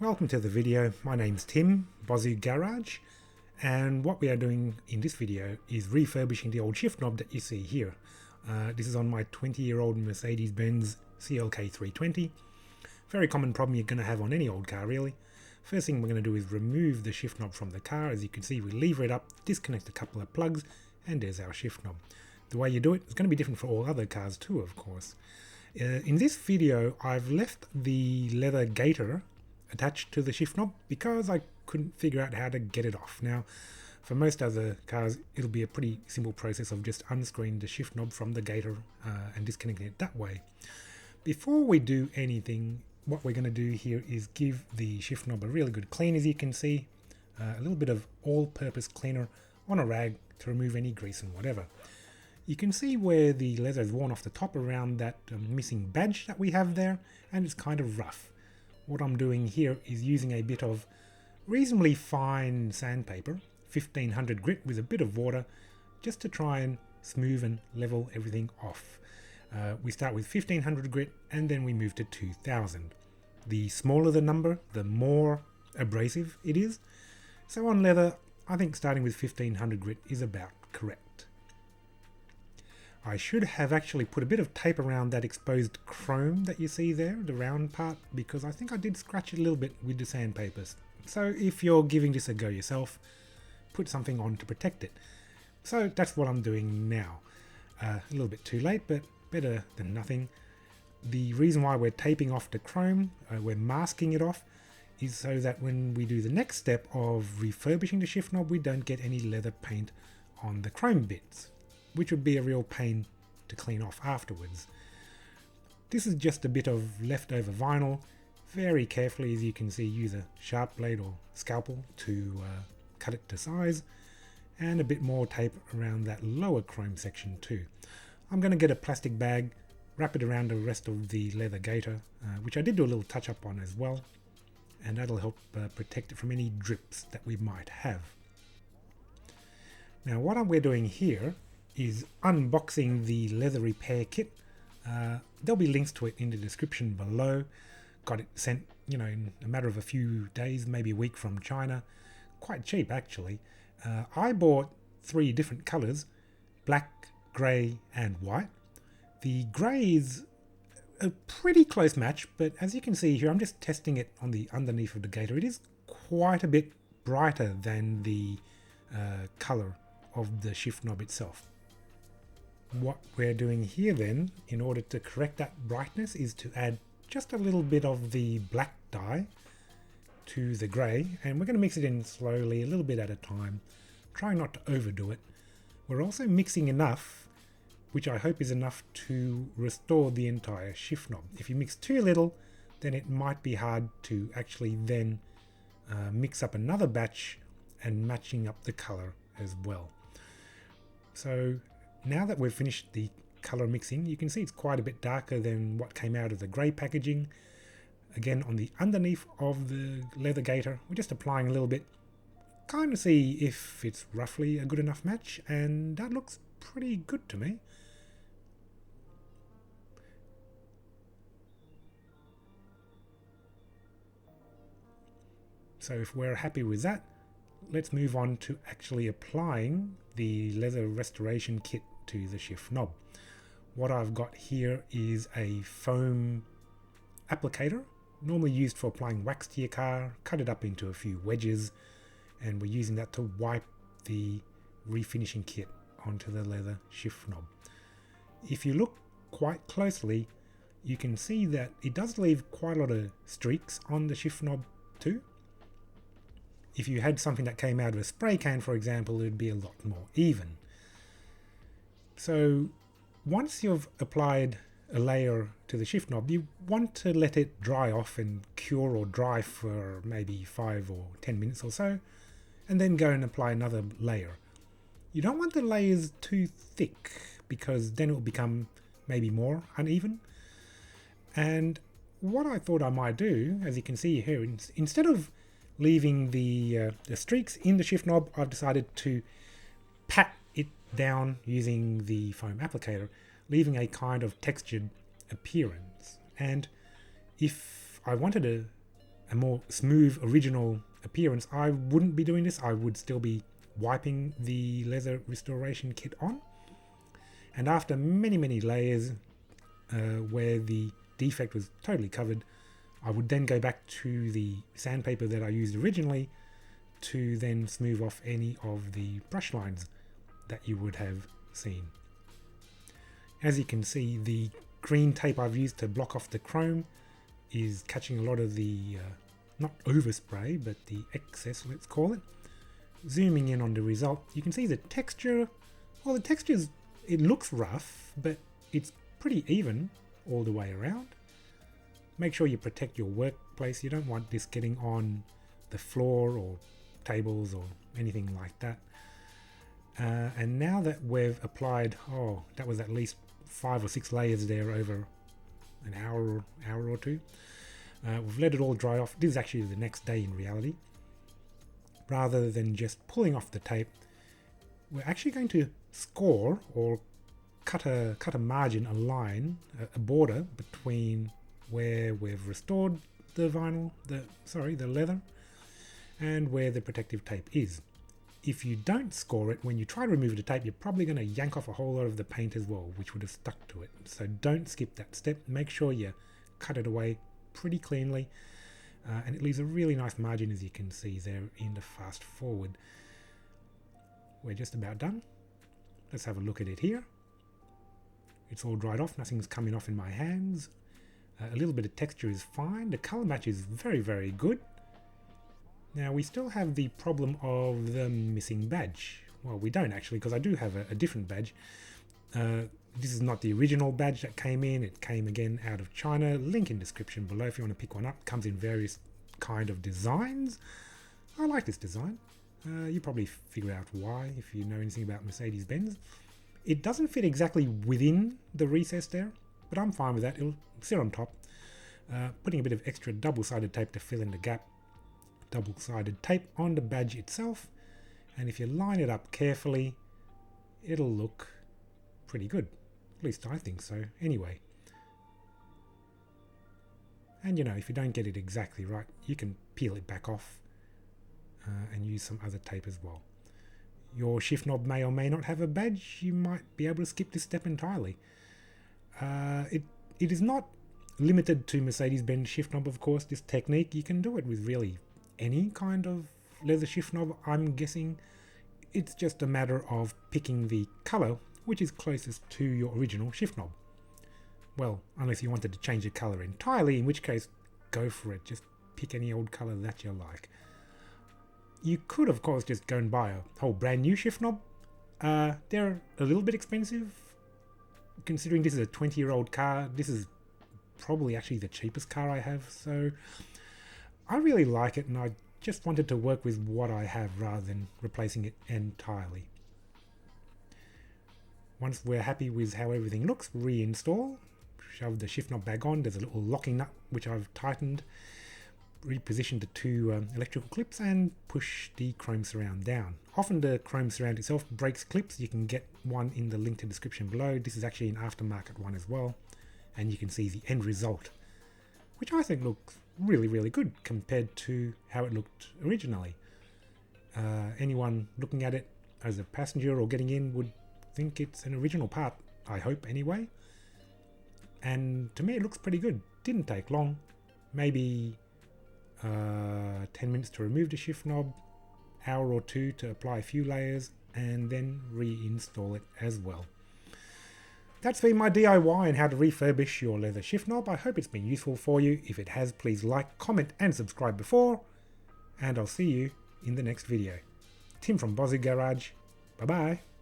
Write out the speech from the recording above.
Welcome to the video. My name's Tim, Bozu Garage, and what we are doing in this video is refurbishing the old shift knob that you see here. This is on my 20-year-old Mercedes-Benz CLK 320. Very common problem you're going to have on any old car really. First thing we're going to do is remove the shift knob from the car. As you can see, we lever it up, disconnect a couple of plugs, and there's our shift knob. The way you do it is going to be different for all other cars too, of course. In this video, I've left the leather gaiter attached to the shift knob because I couldn't figure out how to get it off. Now, for most other cars, it'll be a pretty simple process of just unscrewing the shift knob from the gaiter and disconnecting it that way. Before we do anything, what we're going to do here is give the shift knob a really good clean. As you can see, a little bit of all-purpose cleaner on a rag to remove any grease and whatever. You can see where the leather is worn off the top around that missing badge that we have there, and it's kind of rough. What I'm doing here is using a bit of reasonably fine sandpaper, 1500 grit with a bit of water, just to try and smooth and level everything off. We start with 1500 grit and then we move to 2000. The smaller the number, the more abrasive it is. So on leather, I think starting with 1500 grit is about correct. I should have actually put a bit of tape around that exposed chrome that you see there, the round part, because I think I did scratch it a little bit with the sandpapers. So if you're giving this a go yourself, put something on to protect it. So that's what I'm doing now. A little bit too late, but better than nothing. The reason why we're taping off the chrome, we're masking it off, is so that when we do the next step of refurbishing the shift knob, we don't get any leather paint on the chrome bits, which would be a real pain to clean off afterwards. This is just a bit of leftover vinyl. Very carefully, as you can see, use a sharp blade or scalpel to cut it to size, and a bit more tape around that lower chrome section too. I'm going to get a plastic bag, wrap it around the rest of the leather gaiter, which I did do a little touch up on as well, and that'll help protect it from any drips that we might have. Now what we're doing here is unboxing the leather repair kit. There'll be links to it in the description below. Got it sent, in a matter of a few days, maybe a week from China. Quite cheap actually. I bought 3 different colors, black, grey and white. The grey is a pretty close match, but as you can see here, I'm just testing it on the underneath of the gaiter. It is quite a bit brighter than the color of the shift knob itself. What we're doing here then, in order to correct that brightness, is to add just a little bit of the black dye to the grey, and we're going to mix it in slowly, a little bit at a time, trying not to overdo it. We're also mixing enough, which I hope is enough to restore the entire shift knob. If you mix too little, then it might be hard to actually then mix up another batch and matching up the colour as well. So now that we've finished the colour mixing, you can see it's quite a bit darker than what came out of the grey packaging. Again, on the underneath of the leather gaiter, we're just applying a little bit, kind of see if it's roughly a good enough match, and that looks pretty good to me. So if we're happy with that, let's move on to actually applying the leather restoration kit to the shift knob. What I've got here is a foam applicator, normally used for applying wax to your car. Cut it up into a few wedges, and we're using that to wipe the refinishing kit onto the leather shift knob. If you look quite closely, you can see that it does leave quite a lot of streaks on the shift knob too. If you had something that came out of a spray can, for example, it would be a lot more even. So once you've applied a layer to the shift knob, you want to let it dry off and cure or dry for maybe 5 or 10 minutes or so, and then go and apply another layer. You don't want the layers too thick, because then it will become maybe more uneven. And what I thought I might do, as you can see here, instead of leaving the streaks in the shift knob, I've decided to pat it down using the foam applicator, leaving a kind of textured appearance. And if I wanted to a more smooth original appearance, I wouldn't be doing this. I would still be wiping the leather restoration kit on, and after many layers where the defect was totally covered, I would then go back to the sandpaper that I used originally to then smooth off any of the brush lines that you would have seen. As you can see, the green tape I've used to block off the chrome is catching a lot of the not overspray, but the excess, let's call it. Zooming in on the result, you can see the texture. Well, the texture's, it looks rough, but it's pretty even all the way around. Make sure you protect your workplace. You don't want this getting on the floor or tables or anything like that. And now that we've applied, that was at least 5 or 6 layers there over an hour or two. We've let it all dry off. This is actually the next day in reality. Rather than just pulling off the tape, we're actually going to score or cut a margin, a line, a border between where we've restored the vinyl, the leather, and where the protective tape is. If you don't score it, when you try to remove the tape, you're probably going to yank off a whole lot of the paint as well, which would have stuck to it. So don't skip that step. Make sure you cut it away pretty cleanly, and it leaves a really nice margin, as you can see there in the fast forward. We're just about done. Let's have a look at it here. It's all dried off, nothing's coming off in my hands. A little bit of texture is fine. The color match is very good. Now we still have the problem of the missing badge. Well, we don't actually, because I do have a different badge. This is not the original badge that came in. It came again out of China. Link in description below if you want to pick one up. Comes in various kind of designs. I like this design. You probably figure out why if you know anything about Mercedes-Benz. It doesn't fit exactly within the recess there, but I'm fine with that. It'll sit on top. Putting a bit of extra double-sided tape to fill in the gap. Double-sided tape on the badge itself, and if you line it up carefully, it'll look pretty good. At least I think so, anyway. And if you don't get it exactly right, you can peel it back off and use some other tape as well. Your shift knob may or may not have a badge. You might be able to skip this step entirely. It is not limited to Mercedes-Benz shift knob, of course. This technique, you can do it with really any kind of leather shift knob, I'm guessing. It's just a matter of picking the color which is closest to your original shift knob. Well, unless you wanted to change the color entirely, in which case go for it. Just pick any old color that you like. You could of course just go and buy a whole brand new shift knob. They're a little bit expensive. Considering this is a 20-year-old car, this is probably actually the cheapest car I have, so I really like it, and I just wanted to work with what I have rather than replacing it entirely. Once we're happy with how everything looks, reinstall, shove the shift knob back on. There's a little locking nut which I've tightened, reposition the 2 electrical clips, and push the chrome surround down. Often the chrome surround itself breaks clips. You can get one in the link to the description below. This is actually an aftermarket one as well, and you can see the end result, which I think looks really good compared to how it looked originally. Anyone looking at it as a passenger or getting in would think it's an original part, I hope anyway. And to me it looks pretty good. Didn't take long, maybe 10 minutes to remove the shift knob, hour or 2 to apply a few layers, and then reinstall it as well. That's been my DIY on how to refurbish your leather shift knob. I hope it's been useful for you. If it has, please like, comment and subscribe before, and I'll see you in the next video. Tim from Bozzy Garage. Bye bye.